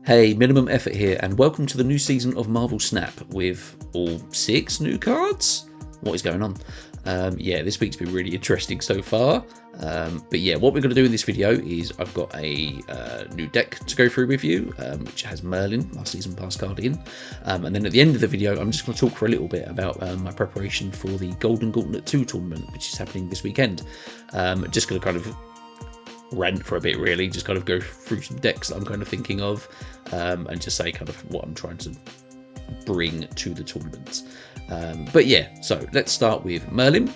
Hey, Minimum Effort here, and welcome to the new season of Marvel Snap with all 6 new cards. What is going on? Yeah, this week's been really interesting so far. But yeah, what we're going to do in this video is I've got a new deck to go through with you, which has Merlin, our Season Pass card in. And then at the end of the video, I'm just going to talk for a little bit about my preparation for the Golden Gauntlet 2 tournament, which is happening this weekend. Just going to kind of rant for a bit, really, just kind of go through some decks that I'm kind of thinking of, and just say kind of what I'm trying to bring to the tournament. But yeah, so let's start with Merlin.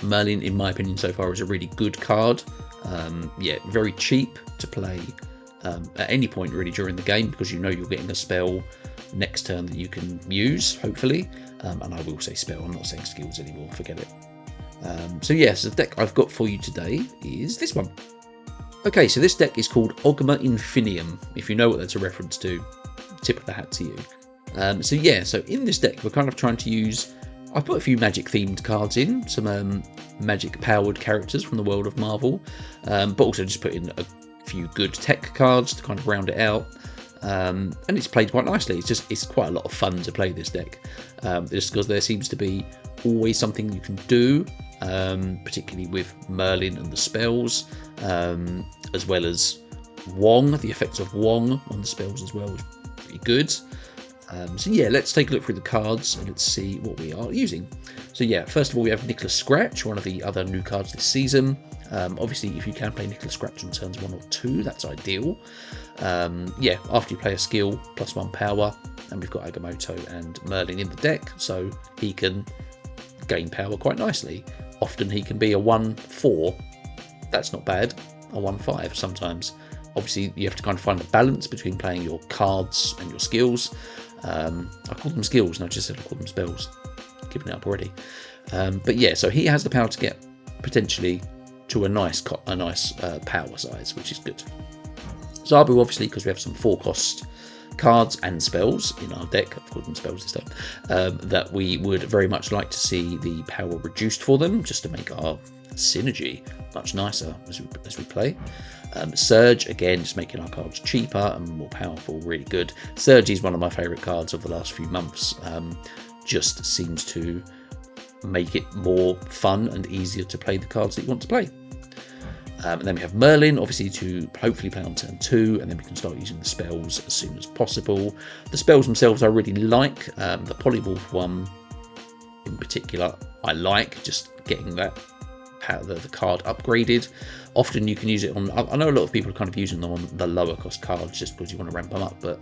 Merlin, in my opinion, so far is a really good card. Yeah, very cheap to play at any point really during the game, because you know you're getting a spell next turn that you can use, hopefully. And I will say spell, I'm not saying skills anymore, forget it. So yes, the deck I've got for you today is this one. Okay, so this deck is called Ogma Infinium. If you know what that's a reference to, tip of the hat to you. So yeah, so in this deck we're kind of trying to use, I've put a few magic themed cards in, some magic powered characters from the world of Marvel, but also just put in a few good tech cards to kind of round it out. And it's played quite nicely. It's quite a lot of fun to play this deck, just because there seems to be always something you can do, particularly with Merlin and the spells, as well as Wong. The effects of Wong on the spells as well is pretty good. So yeah, let's take a look through the cards and let's see what we are using. So yeah, first of all we have Nicholas Scratch, one of the other new cards this season. Obviously if you can play Nicholas Scratch on turns 1 or 2, that's ideal. Yeah, after you play a skill, +1 power, and we've got Agamotto and Merlin in the deck, so he can gain power quite nicely. Often he can be a 1/4, that's not bad, a 1/5 sometimes. Obviously you have to kind of find a balance between playing your cards and your skills. I call them skills, and I just said I call them spells. Giving it up already. But yeah, so he has the power to get potentially to a nice power size, which is good. Zabu, obviously, because we have some 4-cost cards and spells in our deck, I've called them spells this time, that we would very much like to see the power reduced for them, just to make our synergy much nicer as we play. Surge, again, just making our cards cheaper and more powerful, really good. Surge is one of my favourite cards of the last few months. Just seems to make it more fun and easier to play the cards that you want to play. And then we have Merlin, obviously, to hopefully play on turn 2, and then we can start using the spells as soon as possible. The spells themselves I really like. The Polymorph one in particular I like, just getting that the card upgraded. Often you can use it on, I know a lot of people are kind of using them on the lower cost cards just because you want to ramp them up, but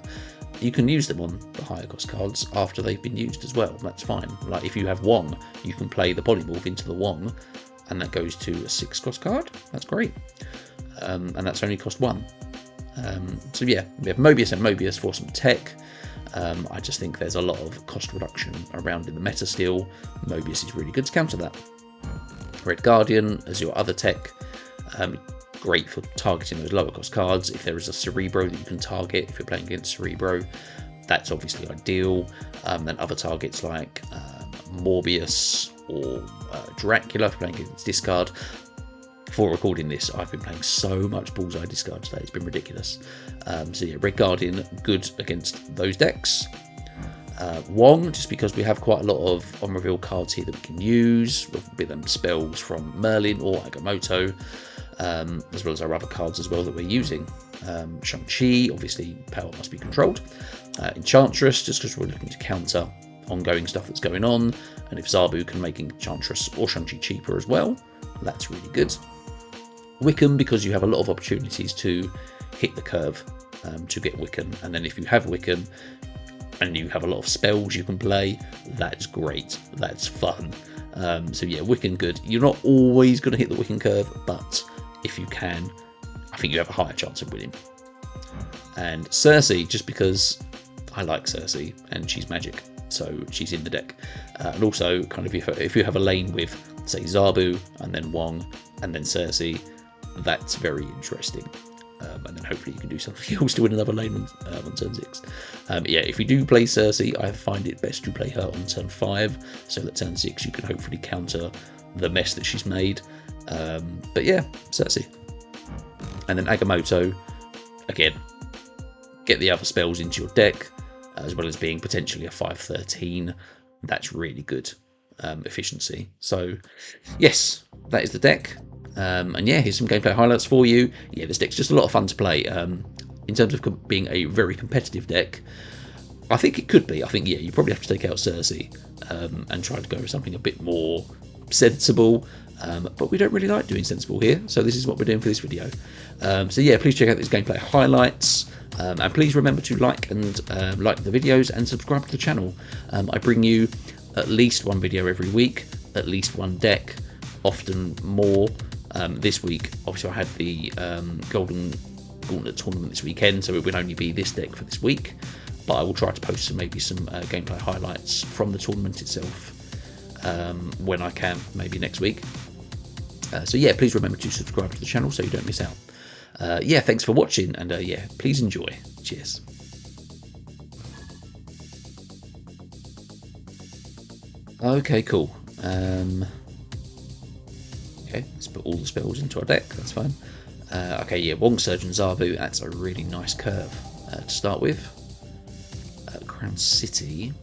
you can use them on the higher cost cards after they've been used as well. That's fine. Like if you have Wong, you can play the Polymorph into the Wong, and that goes to a 6-cost card. That's great. And that's only cost 1. So yeah, we have Mobius and Mobius for some tech. I just think there's a lot of cost reduction around in the meta still. Mobius is really good to counter that. Red Guardian as your other tech. Great for targeting those lower cost cards. If there is a Cerebro that you can target, if you're playing against Cerebro, that's obviously ideal. Then other targets like Morbius or Dracula, if you're playing against discard. Before recording this, I've been playing so much Bullseye discard today, it's been ridiculous. So yeah, Red Guardian, good against those decks. Wong, just because we have quite a lot of on-reveal cards here that we can use, with them spells from Merlin or Agamotto, as well as our other cards as well that we're using. Shang-Chi, obviously power must be controlled. Enchantress, just because we're looking to counter ongoing stuff that's going on, and if Zabu can make Enchantress or Shang-Chi cheaper as well, that's really good. Wiccan, because you have a lot of opportunities to hit the curve to get Wiccan, and then if you have Wiccan and you have a lot of spells you can play, that's great, that's fun. So yeah, Wiccan good. You're not always going to hit the Wiccan curve, but if you can, I think you have a higher chance of winning. And Cersei, just because I like Cersei and she's magic, so she's in the deck. And also, kind of if you have a lane with, say, Zabu and then Wong and then Cersei, that's very interesting. And then hopefully you can do something else to win another lane on turn 6. Yeah, if you do play Cersei, I find it best to play her on turn 5, so that turn 6 you can hopefully counter the mess that she's made. But yeah, Cersei. And then Agamotto, again, get the other spells into your deck, as well as being potentially a 5/13. That's really good efficiency. So yes, that is the deck. And yeah, here's some gameplay highlights for you. Yeah, this deck's just a lot of fun to play. In terms of being a very competitive deck, I think it could be. I think, yeah, you probably have to take out Cersei and try to go with something a bit more sensible. But we don't really like doing sensible here, so this is what we're doing for this video. So yeah, please check out these gameplay highlights. And please remember to like the videos and subscribe to the channel. I bring you at least one video every week, at least one deck, often more. This week, obviously, I had the Golden Gauntlet tournament this weekend, so it would only be this deck for this week. But I will try to post maybe some gameplay highlights from the tournament itself when I can, maybe next week. So yeah, please remember to subscribe to the channel so you don't miss out. Yeah, thanks for watching, and yeah, please enjoy. Cheers. Okay, cool. Okay, let's put all the spells into our deck, that's fine. Okay, yeah, Wong Surgeon Zabu, that's a really nice curve to start with. Crown City.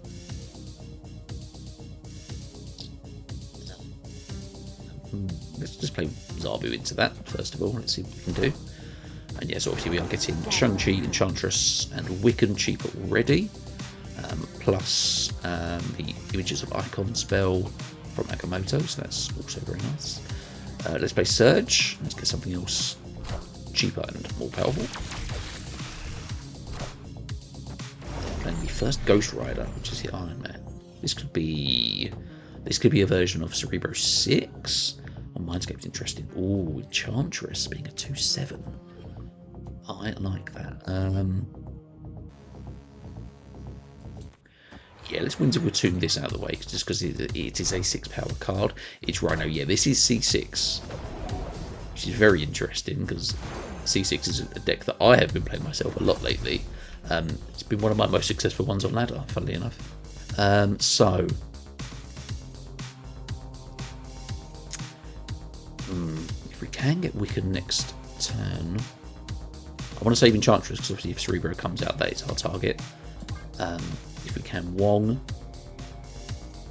Let's just play Zabu into that, first of all. Let's see what we can do. And yes, obviously we are getting Shang-Chi, Enchantress, and Wiccan cheaper already. Plus the Images of Icon spell from Agamotto, so that's also very nice. Let's play Surge. Let's get something else cheaper and more powerful. And the first Ghost Rider, which is the Iron Man. This could be a version of Cerebro 6. Oh, Mindscape's interesting. Oh, Enchantress being a 2/7. I like that. Yeah, let's Winds of Watune this out of the way, just because it is a 6-power card. It's Rhino. Yeah, this is C6, which is very interesting, because C6 is a deck that I have been playing myself a lot lately. It's been one of my most successful ones on ladder, funnily enough. So... if we can get Wiccan next turn... I want to save Enchantress, because obviously if Cerebro comes out, that is our target. If we can Wong,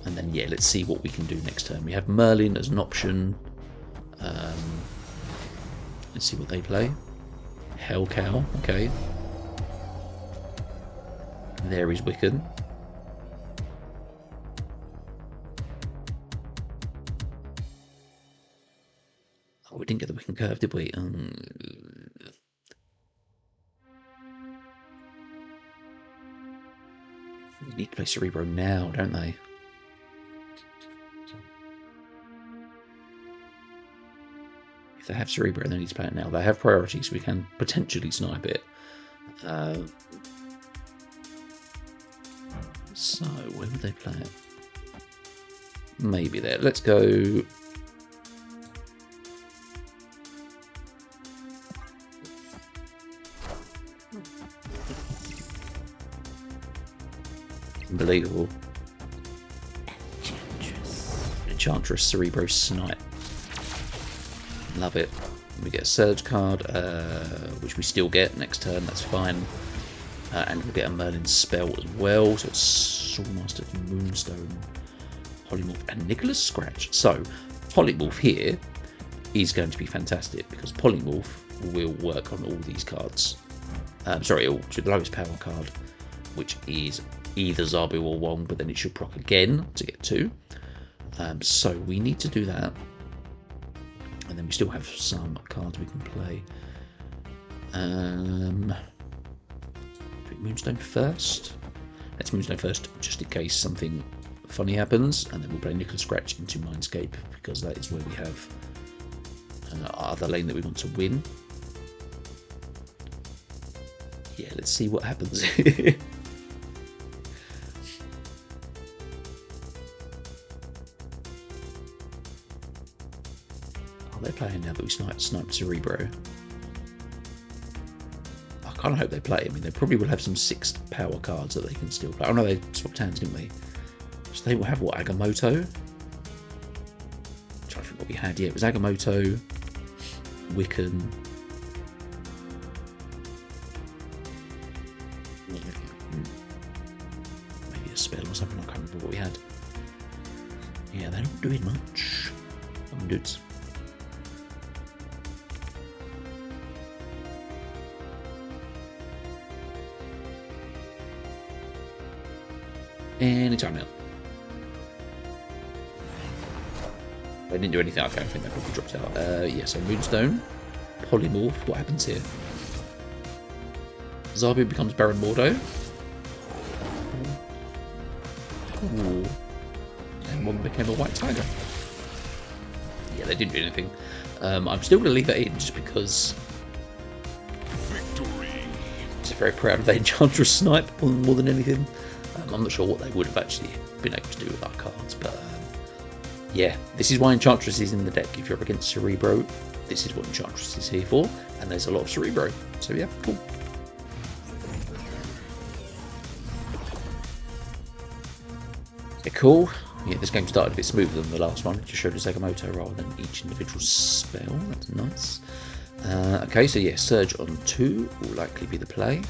and then yeah, let's see what we can do next turn. We have Merlin as an option. Let's see what they play. Hell Cow, okay. There is Wiccan. Oh, we didn't get the Wiccan curve, did we? They need to play Cerebro now, don't they? If they have Cerebro, they need to play it now. They have priority, so we can potentially snipe it. So, where would they play it? Maybe there. Let's go... Unbelievable. Enchantress, Cerebro, Snipe. Love it. We get a Surge card, which we still get next turn, that's fine. And we'll get a Merlin spell as well. So it's Swordmaster, Moonstone, Polymorph, and Nicholas Scratch. So Polymorph here is going to be fantastic, because Polymorph will work on all these cards. Sorry, to the lowest power card, which is either Zabu or Wong, but then it should proc again to get 2. So we need to do that. And then we still have some cards we can play. Moonstone first. Let's Moonstone first, just in case something funny happens, and then we'll play Nicholas Scratch into Mindscape, because that is where we have our other lane that we want to win. Yeah, let's see what happens. They're playing now that we sniped Cerebro. I kind of hope they play. I mean, they probably will have some 6th power cards that they can still play. Oh no, they swapped hands, didn't they? So they will have what, Agamotto? I'm trying to think what we had. Yeah, it was Agamotto, Wiccan. Maybe a spell or something, I can't remember what we had. Yeah, they're not doing much. Dudes. Anytime now. I didn't do anything. Okay, I think that probably dropped out. Yeah, so Moonstone, Polymorph. What happens here? Zabu becomes Baron Mordo. Ooh. And one became a White Tiger. Yeah, they didn't do anything. I'm still going to leave that in just because. Victory. Just very proud of the Enchantress Snipe more than anything. I'm not sure what they would have actually been able to do with our cards, but yeah, this is why Enchantress is in the deck. If you're up against Cerebro, this is what Enchantress is here for, and there's a lot of Cerebro. So yeah, cool. Okay, cool. Yeah, this game started a bit smoother than the last one. It just showed us Agamotto rather than each individual spell. That's nice. Okay, so yeah, Surge on 2 will likely be the play.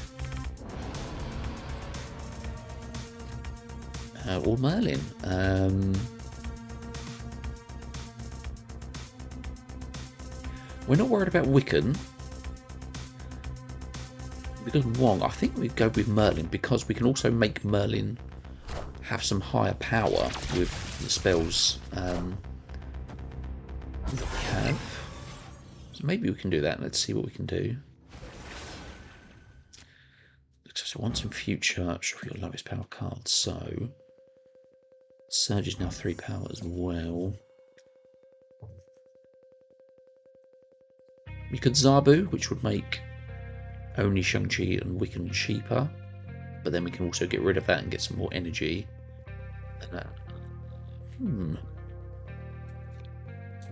Or Merlin. We're not worried about Wiccan. Because Wong, I think we go with Merlin because we can also make Merlin have some higher power with the spells that we have. So maybe we can do that. Let's see what we can do. So once in future, shuffle your lowest power cards. So Surge is now 3 power as well. We could Zabu, which would make only Shang-Chi and Wiccan cheaper. But then we can also get rid of that and get some more energy.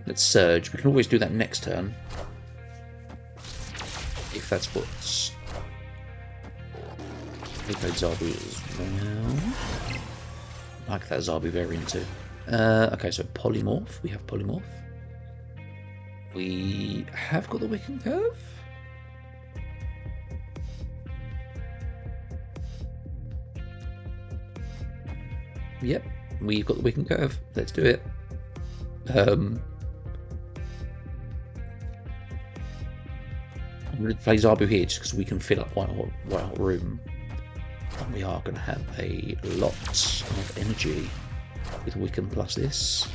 Let's Surge. We can always do that next turn. If that's what's... We played Zabu as well. I like that Zabu variant too. Okay, so Polymorph. We have Polymorph. We have got the Wiccan Curve. Yep, we've got the Wiccan Curve. Let's do it. I'm going to play Zabu here just because we can fill up White Hot Room. And we are going to have a lot of energy with Wiccan plus this.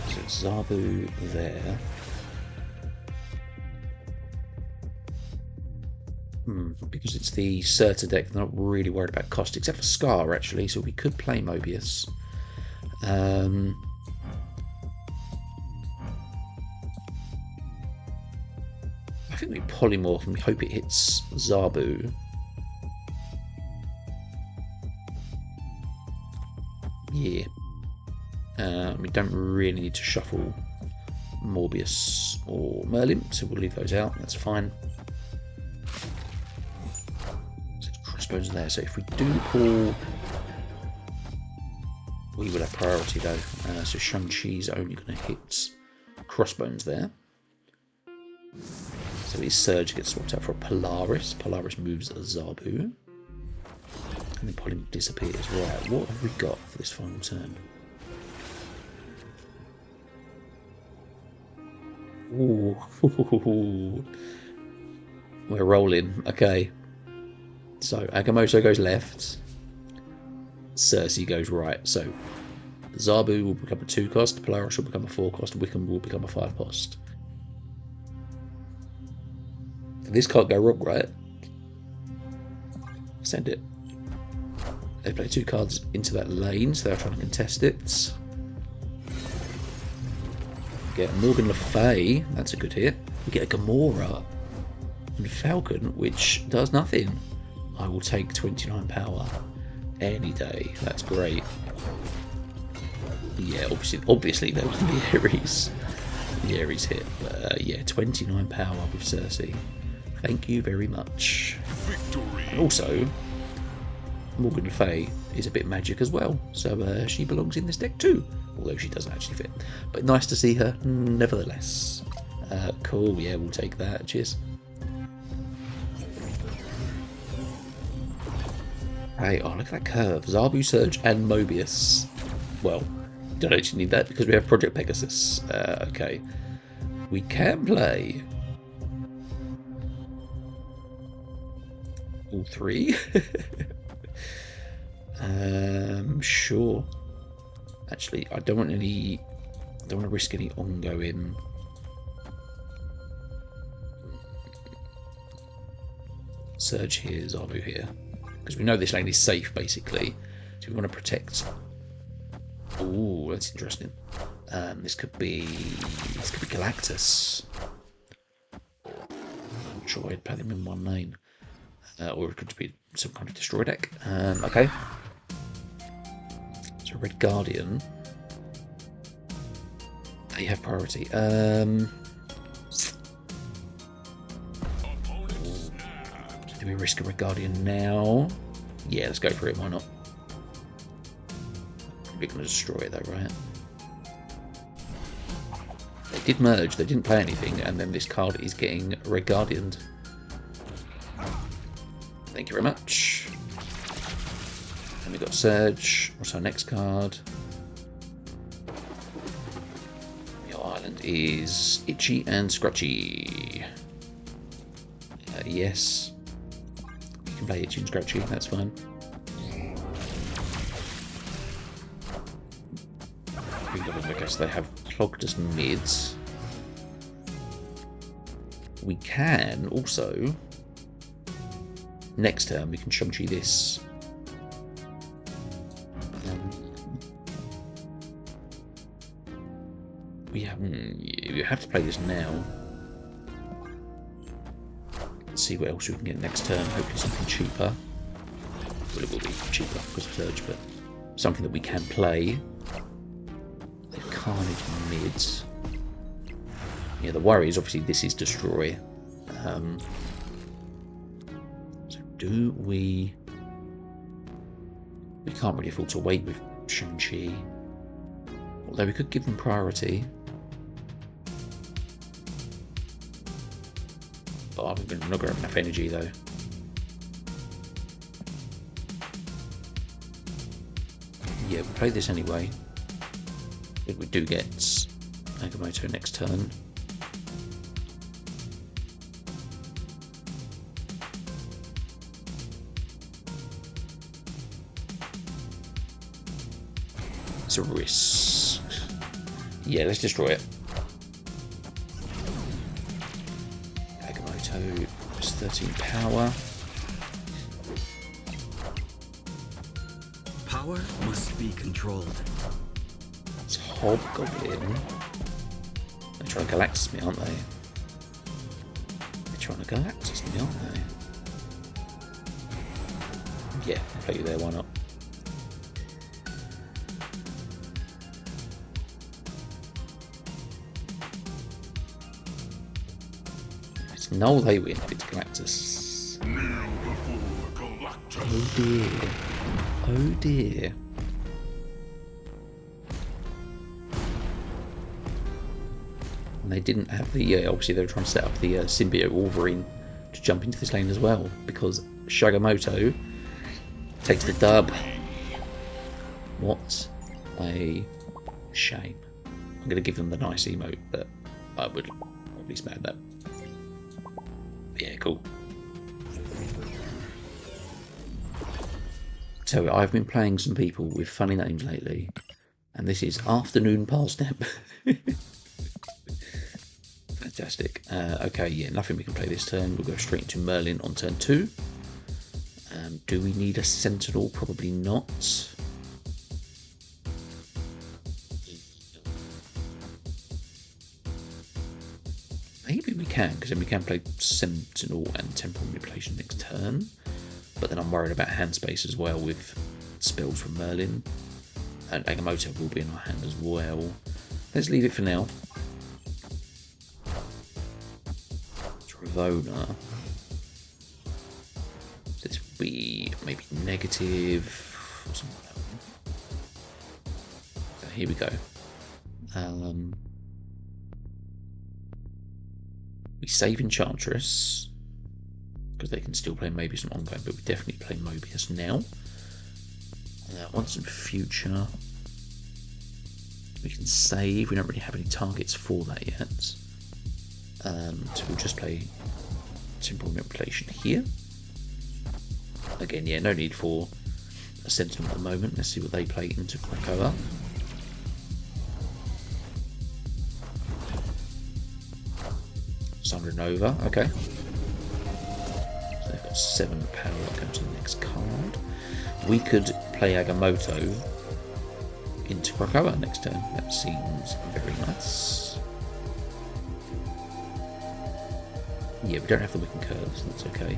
So it's Zabu there. Because it's the Surtur deck, they're not really worried about cost, except for Scar actually, so we could play Mobius. I think we Polymorph and we hope it hits Zabu. Yeah. We don't really need to shuffle Morbius or Merlin, so we'll leave those out, that's fine. So Crossbones there, so if we do pull... We will have priority though, so Shang-Chi's only going to hit Crossbones there. So his Surge gets swapped out for a Polaris. Polaris moves a Zabu. And then Polymorph disappears. Right, what have we got for this final turn? Ooh. We're rolling. Okay. So Agamotto goes left. Cersei goes right. So Zabu will become a 2-cost. Polaris will become a 4-cost. Wiccan will become a 5-cost. This can't go wrong, right? Send it. They play 2 cards into that lane, so they're trying to contest it. Get Morgan Le Fay, that's a good hit. We get a Gamora and Falcon, which does nothing. I will take 29 power any day. That's great. Yeah, obviously there was the Ares. The Ares hit, but yeah, 29 power with Cersei. Thank you very much. Victory. And also, Morgan Le Fay is a bit magic as well, so she belongs in this deck too, although she doesn't actually fit. But nice to see her nevertheless. Cool, yeah, we'll take that. Cheers. Hey, oh, look at that curve. Zabu, Surge, and Mobius. Well, don't actually need that because we have Project Pegasus. Okay. We can play all three. Sure. Actually, I don't want to risk any ongoing. Surge here, Zabu here. Because we know this lane is safe, basically. So we want to protect. Ooh, that's interesting. This could be Galactus. I'm sure I'd play them in one lane. Or it could be some kind of destroy deck. Okay. So Red Guardian. They have priority. Do we risk a Red Guardian now? Yeah, let's go for it. Why not? We're going to destroy it though, right? They did merge. They didn't play anything, and then this card is getting Red Guardianed. Thank you very much. And we got Surge. What's our next card? Your island is Itchy and Scratchy. Yes. You can play Itchy and Scratchy, that's fine. I guess they have clogged us mids. We can also, next turn, we can Shang-Chi this. You have to play this now. Let's see what else we can get next turn. Hopefully something cheaper. Well, it will be cheaper because of Surge, but something that we can play. They've Carnage mids. Yeah, the worry is obviously this is Destroy. So do we... We can't really afford to wait with Shang-Chi. Although we could give them priority. But I'm not going to have enough energy though. Yeah, we'll play this anyway. If we do get Agamotto next turn. It's a risk. Yeah, let's destroy it. Agamotto is 13 power. Power must be controlled. It's Hobgoblin. They're trying to Galactus me, aren't they? They're trying to Galactus me, aren't they? Yeah, I'll play you there, why not? It's null they win if it's Galactus. Oh dear. Oh dear. And they didn't have the, obviously they were trying to set up the symbiote Wolverine to jump into this lane as well, because Shagamoto takes the dub. What a shame. I'm going to give them the nice emote, but I would probably smack that. Yeah, cool. So I've been playing some people with funny names lately, and this is Afternoon Parsnap. Fantastic. Okay, yeah, nothing we can play this turn. We'll go straight into Merlin on turn 2. Do we need a Sentinel? Probably not. Maybe we can, because then we can play Sentinel and Temporal Manipulation next turn. But then I'm worried about hand space as well with spells from Merlin. And Agamotto will be in our hand as well. Let's leave it for now. Ravona. This will be maybe negative. Something like that. So here we go. We save Enchantress, because they can still play Mobius and ongoing, but we definitely play Mobius now. Once in future, we can save. We don't really have any targets for that yet. So we'll just play simple manipulation here. Again, yeah, no need for a sentiment at the moment. Let's see what they play into Krakoa. Sandra Nova, okay. So they've got 7 power. I'll go to the next card. We could play Agamotto into Krakoa next turn. That seems very nice. Yeah, we don't have the Wicken Curve, so that's okay.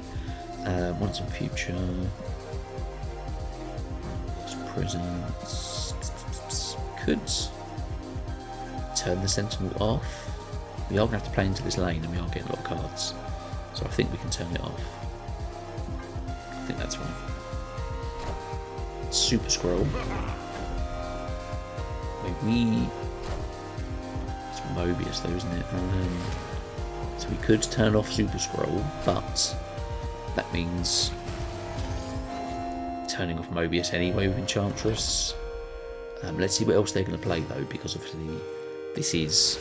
Once in future. Presence. Could turn the Sentinel off. We are going to have to play into this lane and we are getting a lot of cards. So I think we can turn it off. I think that's right. Super Scroll. Maybe it's Mobius though, isn't it? So we could turn off Super Scroll, but that means turning off Mobius anyway with Enchantress. Let's see what else they're going to play though, because obviously this is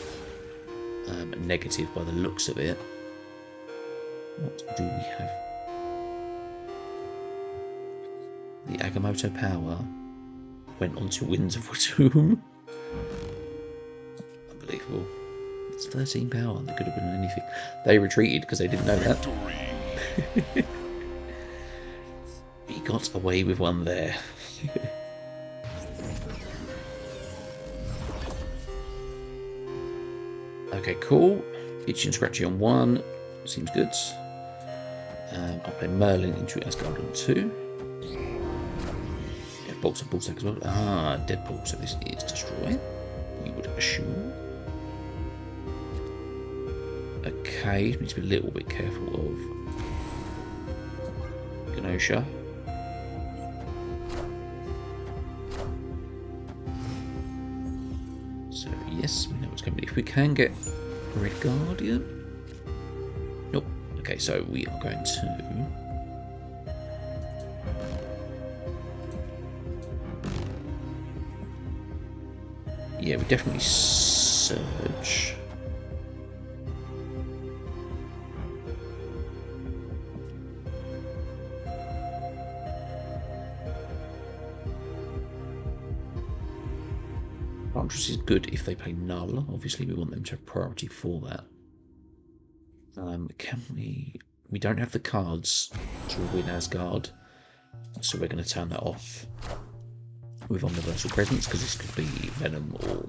negative by the looks of it. What do we have? The Agamotto power went on to Winds of Tomb. Unbelievable. It's 13 power. They could have been anything. They retreated because they didn't know that. He got away with one there. Okay, cool. Itchy and Scratchy on 1. Seems good. I'll play Merlin into Asgard on 2. Yeah, bolts and ballsack as well. Ah, Deadpool. So this is Destroy. You would assume. Okay, need to be a little bit careful of Genosha. So yes, we know what's going to be. If we can get Red Guardian. Nope. Okay, so we are going to yeah, we definitely Surge. Enchantress is good if they play Null. Obviously, we want them to have priority for that. Can we? We don't have the cards to win Asgard, so we're going to turn that off with Omniversal Presence, because this could be Venom or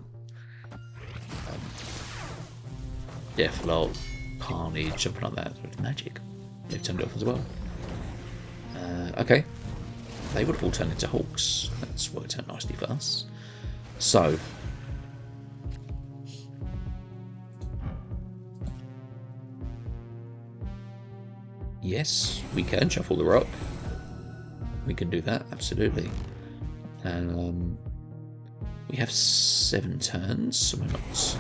Deathlock, Carnage, something like that. With magic, they've turned it off as well. Okay, they would have all turned into Hawks. That's worked out nicely for us. So. Yes, we can shuffle the rock. We can do that, absolutely. And we have 7 turns, so we're not.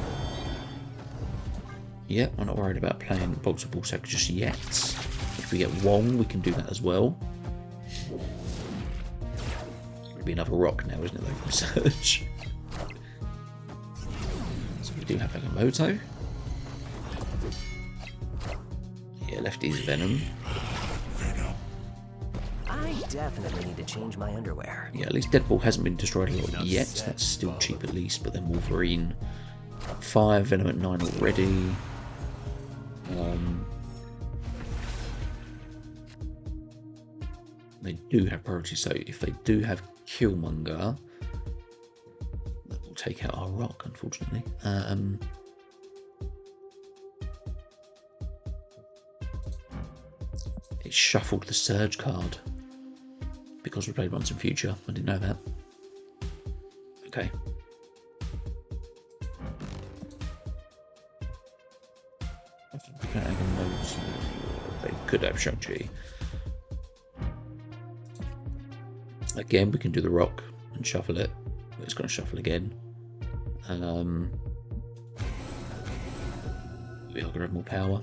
Yeah, we're not worried about playing Bolts of Ballsack just yet. If we get Wong, we can do that as well. It'll be another rock now, isn't it, though, from Surge? So we do have Agamotto. Yeah, left is Venom. I definitely need to change my underwear. Yeah, at least Deadpool hasn't been destroyed a lot yet. That's still cheap at least, but then Wolverine 5, Venom at 9 already. They do have priority, so if they do have Killmonger, that will take out our rock, unfortunately. It shuffled the Surge card because we played Once in Future. I didn't know that. Okay. They could have Shang-Chi. Again, we can do the rock and shuffle it. It's going to shuffle again. We are going to have more power.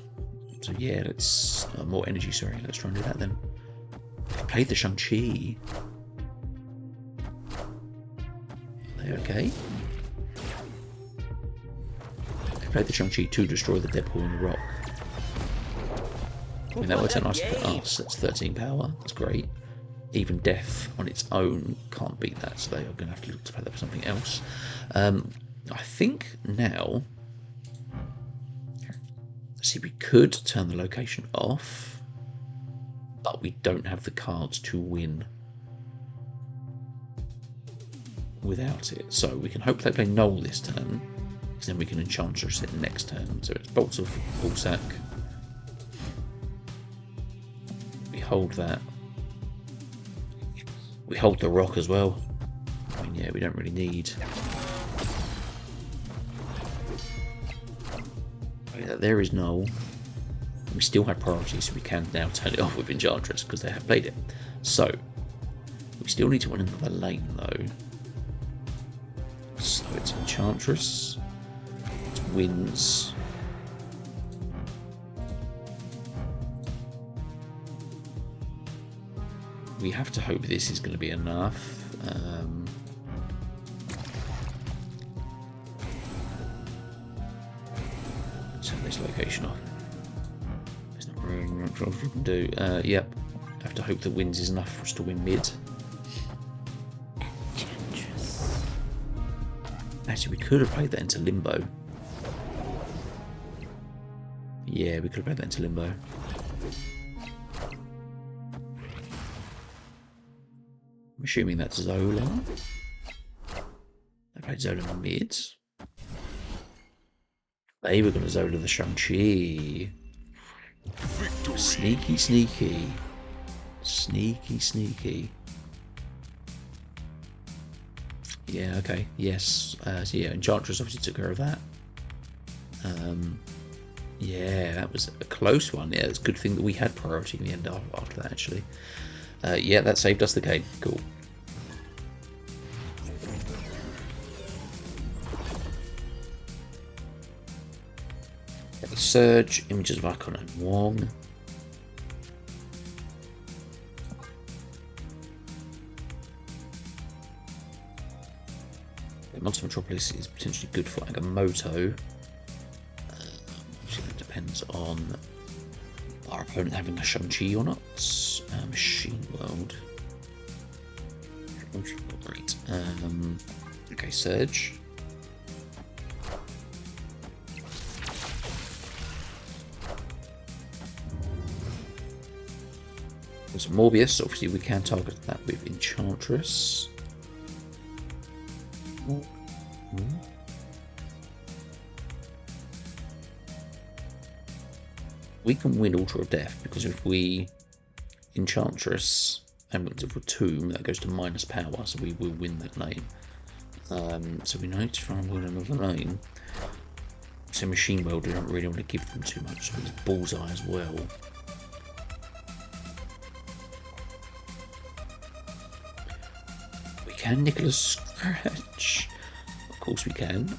So yeah, let's more energy. Sorry, let's try and do that then. I played the Shang-Chi. Okay. They played the Shang-Chi to destroy the Deadpool in the rock. I mean, that worked out nice for us. That's 13 power. That's great. Even death on its own can't beat that, so they are going to have to look to play that for something else. I think now... See, we could turn the location off, but we don't have the cards to win without it. So we can hope they play Null this turn, because then we can Enchantress it next turn. So it's Bolts of Ballsack. We hold that. We hold the rock as well. I mean, yeah, we don't really need... There is Null. We still have priority, so we can now turn it off with Enchantress because they have played it. So, we still need to win another lane though. So it's Enchantress. It's Winds. We have to hope this is going to be enough. Turn this location off. There's not really much else we can do. Yep. Have to hope that Winds is enough for us to win mid. Actually, we could have played that into Limbo. Yeah, we could have played that into Limbo. I'm assuming that's Zola. I played Zola mid. They were going to Zola the Shang-Chi. Sneaky, sneaky. Sneaky, sneaky. Yeah, okay. Yes. So yeah, Enchantress obviously took care of that. Yeah, that was a close one. Yeah, it's a good thing that we had priority in the end after that, actually. Yeah, that saved us the game. Cool. Surge, Images of Icon and Wong. Monster Metropolis is potentially good for Agamotto. Obviously that depends on our opponent having a Shang-Chi or not. Machine World. Great. Okay, Surge. There's Morbius, obviously we can target that with Enchantress. We can win Altar of Death because if we Enchantress and Winds of Tomb, that goes to minus power, so we will win that lane. So we need to try and win another lane. So Machine World, we don't really want to give them too much, so it's Bullseye as well. We can Nicholas Scratch. Of course we can.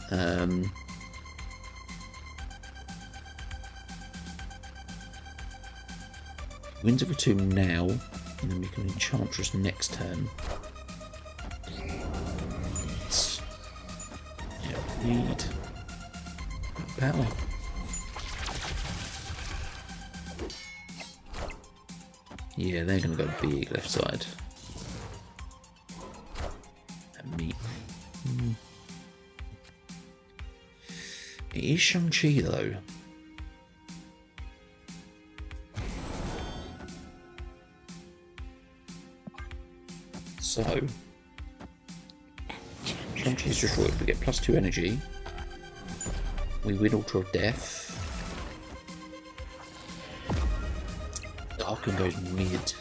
Winds of Tomb now, and then we can Enchantress next turn. Yeah, we need power. Yeah, they're going to go big left side. And me. It is Shang-Chi though. So, Shang-Chi is destroyed. We get +2 energy. We win Altar of Death. Darken goes mid.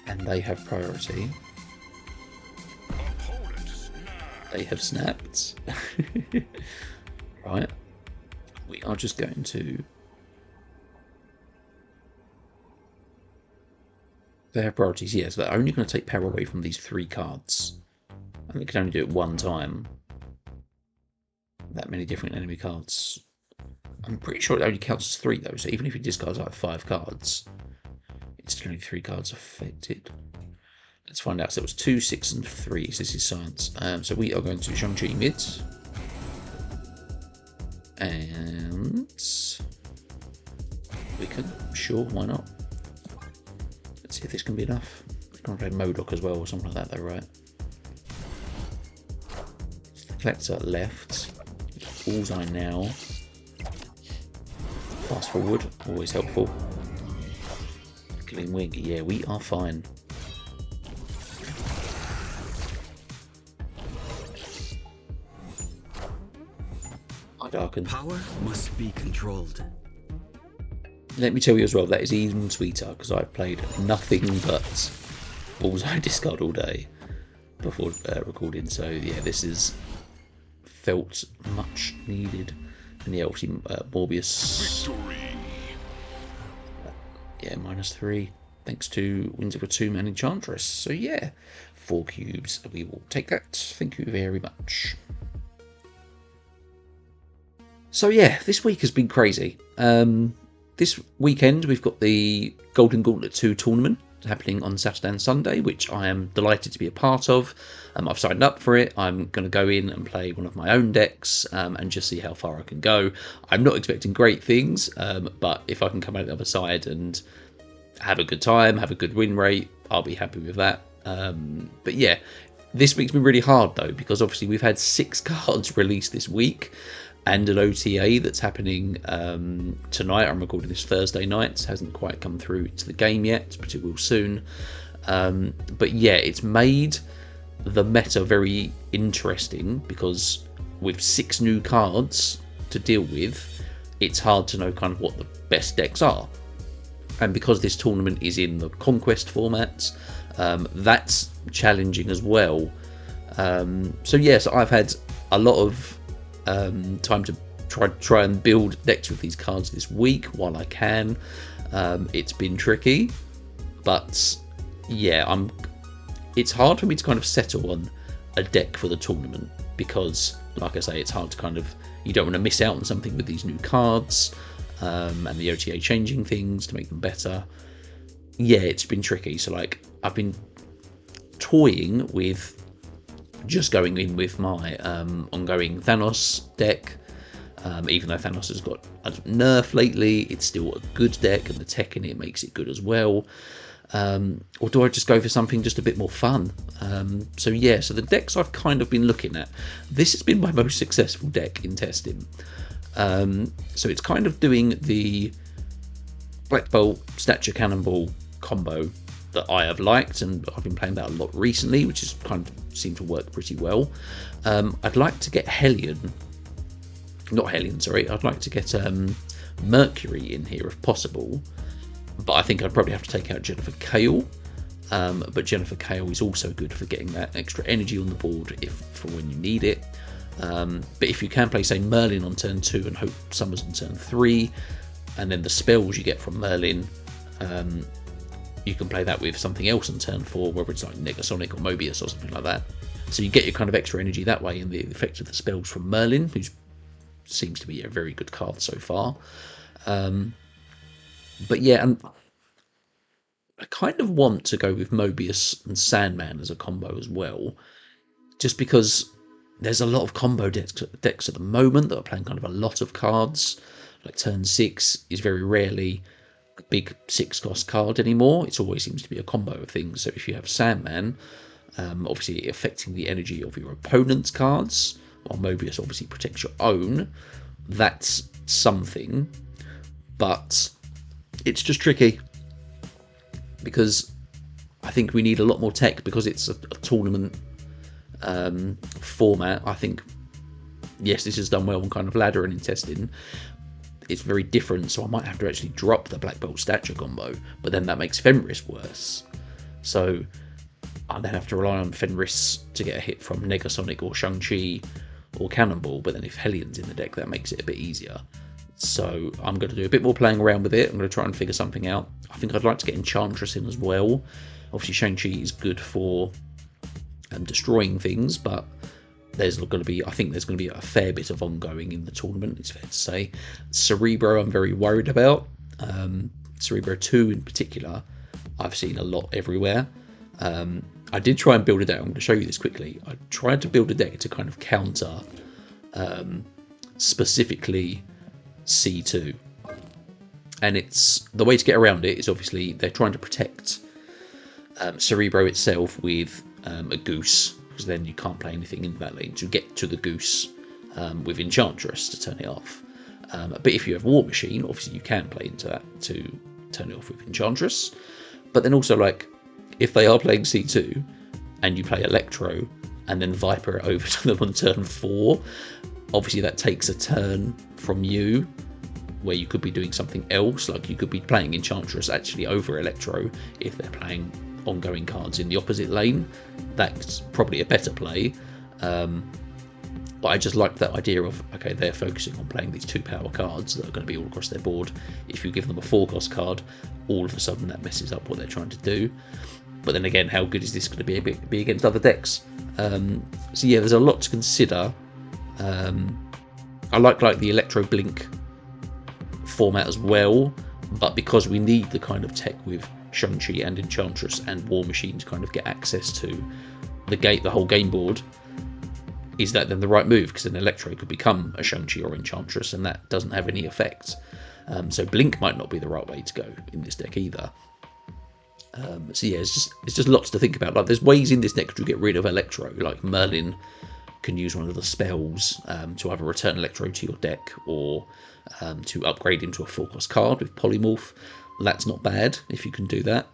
And they have priority. They have snapped. Right. We are just going to... They have priorities, yes. They're only going to take power away from these 3 cards. And they can only do it 1 time. That many different enemy cards. I'm pretty sure it only counts as 3 though, so even if he discards like 5 cards, it's still only 3 cards affected. Let's find out. So it was 2, 6, and 3. So this is science. So we are going to Shang-Chi mids. And we can, sure, why not? Let's see if this can be enough. We can play Modok as well or something like that though, right? Collector left. Bullseye now. Fast forward, always helpful. Clean wing, yeah, we are fine. I darken. Power must be controlled. Let me tell you as well, that is even sweeter because I've played nothing but Bullseye discard all day before recording. So yeah, this is felt much needed. And yeah, obviously Morbius. Victory. Yeah, -3 thanks to wins of a 2-man Enchantress. So yeah, 4 cubes. We will take that. Thank you very much. So yeah, this week has been crazy. This weekend we've got the Golden Gauntlet 2 tournament happening on Saturday and Sunday, which I am delighted to be a part of. I've signed up for it. I'm going to go in and play one of my own decks and just see how far I can go. I'm not expecting great things, but if I can come out the other side and have a good time, have a good win rate, I'll be happy with that. But yeah, this week's been really hard though, because obviously we've had 6 cards released this week and an OTA that's happening tonight. I'm recording this Thursday night. It hasn't quite come through to the game yet, but it will soon. But yeah, it's made the meta very interesting because with 6 new cards to deal with, it's hard to know kind of what the best decks are. And because this tournament is in the Conquest formats, that's challenging as well. So yes, I've had a lot of time to try and build decks with these cards this week while I can. It's been tricky, but yeah, it's hard for me to kind of settle on a deck for the tournament because, like I say, it's hard to kind of, you don't want to miss out on something with these new cards and the OTA changing things to make them better. Yeah, it's been tricky. So like, I've been toying with just going in with my ongoing Thanos deck. Even though Thanos has got a nerf lately, it's still a good deck and the tech in it makes it good as well. Or do I just go for something just a bit more fun? So yeah, so the decks I've kind of been looking at, this has been my most successful deck in testing. So it's kind of doing the Black Bolt Stature Cannonball combo that I have liked, and I've been playing that a lot recently, which has kind of seemed to work pretty well. I'd like to get I'd like to get Mercury in here if possible, but I think I'd probably have to take out Jennifer Kale. But Jennifer Kale is also good for getting that extra energy on the board for when you need it. But if you can play, say, Merlin on turn 2 and hope Summers on turn 3, and then the spells you get from Merlin, you can play that with something else on turn 4, whether it's like Negasonic or Mobius or something like that. So you get your kind of extra energy that way, and the effect of the spells from Merlin, who seems to be a very good card so far. But yeah, and I kind of want to go with Mobius and Sandman as a combo as well, just because there's a lot of combo decks at the moment that are playing kind of a lot of cards. Like turn 6 is very rarely a big 6-cost card anymore. It always seems to be a combo of things. So if you have Sandman, obviously affecting the energy of your opponent's cards, while Mobius obviously protects your own, that's something. But it's just tricky because I think we need a lot more tech because it's a tournament format. I think, yes, this has done well on kind of ladder and in testing. It's very different, so I might have to actually drop the Black Bolt Stature combo, but then that makes Fenris worse. So I then have to rely on Fenris to get a hit from Negasonic or Shang-Chi or Cannonball, but then if Hellion's in the deck, that makes it a bit easier. So I'm going to do a bit more playing around with it. I'm going to try and figure something out. I think I'd like to get Enchantress in as well. Obviously, Shang-Chi is good for destroying things, but there's going to be, I think there's going to be a fair bit of ongoing in the tournament, it's fair to say. Cerebro, I'm very worried about. Cerebro 2 in particular, I've seen a lot everywhere. I did try and build a deck. I'm going to show you this quickly. I tried to build a deck to kind of counter specifically C2. And it's the way to get around it is obviously they're trying to protect Cerebro itself with a goose, because then you can't play anything in that lane to get to the goose with Enchantress to turn it off. But if you have War Machine, obviously you can play into that to turn it off with Enchantress. But then also, like, if they are playing C2 and you play Electro and then Viper it over to them on turn 4, obviously that takes a turn from you where you could be doing something else. Like, you could be playing Enchantress actually over Electro if they're playing ongoing cards in the opposite lane. That's probably a better play. But I just like that idea of, okay, they're focusing on playing these 2 power cards that are going to be all across their board. If you give them a 4-cost card, all of a sudden that messes up what they're trying to do. But then again, how good is this going to be against other decks? So yeah, there's a lot to consider. I like the Electro Blink format as well, but because we need the kind of tech with Shang-Chi and Enchantress and War Machine to kind of get access to the whole game board, is that then the right move? Because then Electro could become a Shang-Chi or Enchantress, and that doesn't have any effect. So Blink might not be the right way to go in this deck either. So yeah, it's just lots to think about. Like, there's ways in this deck to get rid of Electro. Like, Merlin can use one of the spells to either return Electro to your deck or to upgrade him to a 4-cost card with Polymorph. That's not bad if you can do that.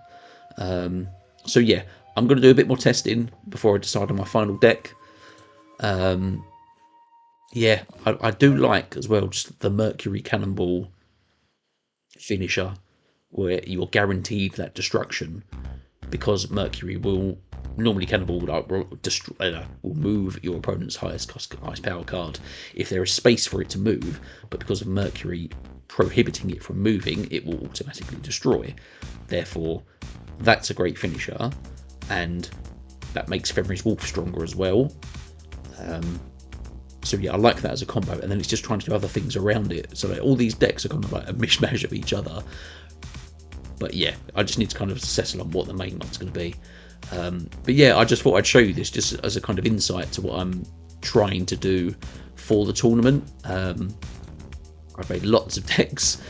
So yeah, I'm going to do a bit more testing before I decide on my final deck. Yeah, I do like as well just the Mercury Cannonball finisher, where you're guaranteed that destruction, because Mercury will normally Cannonball will move your opponent's highest power card if there is space for it to move, but because of Mercury prohibiting it from moving, it will automatically destroy. Therefore, that's a great finisher, and that makes Fenris Wolf stronger as well. So yeah, I like that as a combo, and then it's just trying to do other things around it. So like, all these decks are kind of like a mishmash of each other. But yeah, I just need to kind of settle on what the main one's going to be. But yeah, I just thought I'd show you this just as a kind of insight to what I'm trying to do for the tournament. I've made lots of decks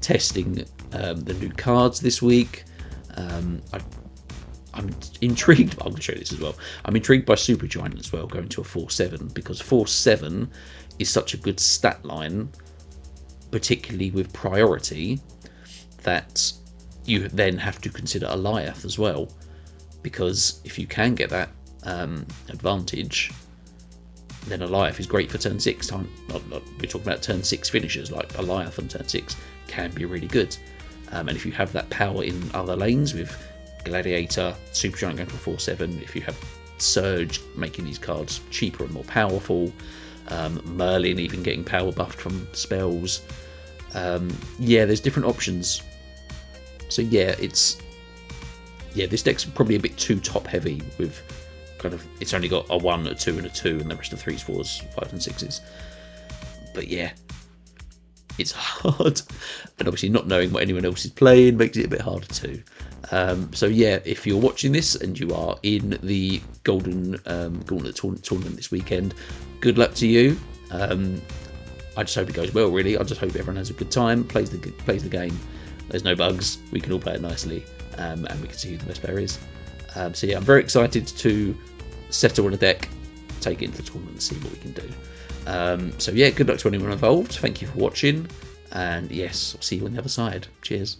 testing the new cards this week. I'm intrigued. I'm going to show you this as well. I'm intrigued by Supergiant as well, going to a 4/7, because 4/7 is such a good stat line, particularly with priority, that you then have to consider Alioth as well, because if you can get that advantage, then Alioth is great for turn 6. We're talking about turn 6 finishers, like Alioth on turn 6 can be really good. And if you have that power in other lanes with Gladiator, Supergiant going to a 4/7, if you have Surge making these cards cheaper and more powerful, Merlin even getting power buffed from spells, yeah, there's different options. So yeah, this deck's probably a bit too top heavy with kind of, it's only got a 1, a 2 and a 2, and the rest of 3s, 4s, 5s and 6s. But yeah, it's hard, and obviously not knowing what anyone else is playing makes it a bit harder too. So yeah, if you're watching this and you are in the Golden Gauntlet tournament this weekend, good luck to you. I just hope it goes well, really. I just hope everyone has a good time, plays the game. There's no bugs, we can all play it nicely, and we can see who the best player is. So yeah, I'm very excited to settle on a deck, take it into the tournament and see what we can do. So yeah, good luck to anyone involved. Thank you for watching, and yes, I'll see you on the other side. Cheers.